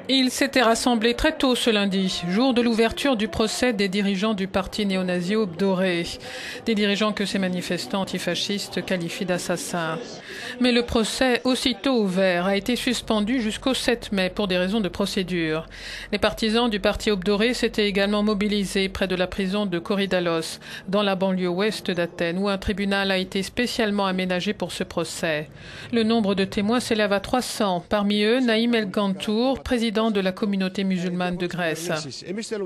Ils s'étaient rassemblés très tôt ce lundi, jour de l'ouverture du procès des dirigeants du parti néo-nazi Aube Dorée, des dirigeants que ces manifestants antifascistes qualifient d'assassins. Mais le procès, aussitôt ouvert, a été suspendu jusqu'au 7 mai pour des raisons de procédure. Les partisans du parti Aube Dorée s'étaient également mobilisés près de la prison de Korydallos, dans la banlieue ouest d'Athènes, où un tribunal a été spécialement aménagé pour ce procès. Le nombre de témoins s'élève à 300, parmi eux Naïm El Gantour, président de la communauté musulmane de Grèce.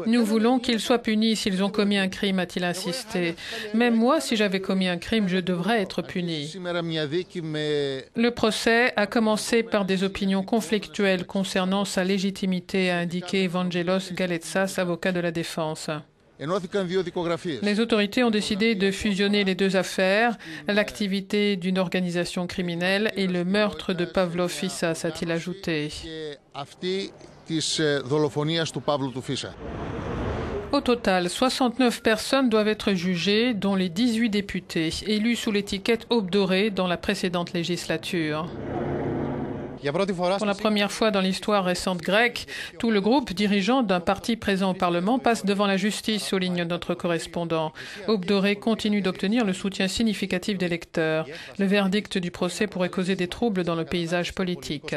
Nous voulons qu'ils soient punis s'ils ont commis un crime, a-t-il insisté. Même moi, si j'avais commis un crime, je devrais être puni. Le procès a commencé par des opinions conflictuelles concernant sa légitimité, a indiqué Evangelos Galetsas, avocat de la défense. Les autorités ont décidé de fusionner les deux affaires, l'activité d'une organisation criminelle et le meurtre de Pavlos Fyssas, a-t-il ajouté. Au total, 69 personnes doivent être jugées, dont les 18 députés, élus sous l'étiquette Aube Dorée dans la précédente législature. Pour la première fois dans l'histoire récente grecque, tout le groupe dirigeant d'un parti présent au Parlement passe devant la justice, souligne notre correspondant. Aube Dorée continue d'obtenir le soutien significatif des lecteurs. Le verdict du procès pourrait causer des troubles dans le paysage politique.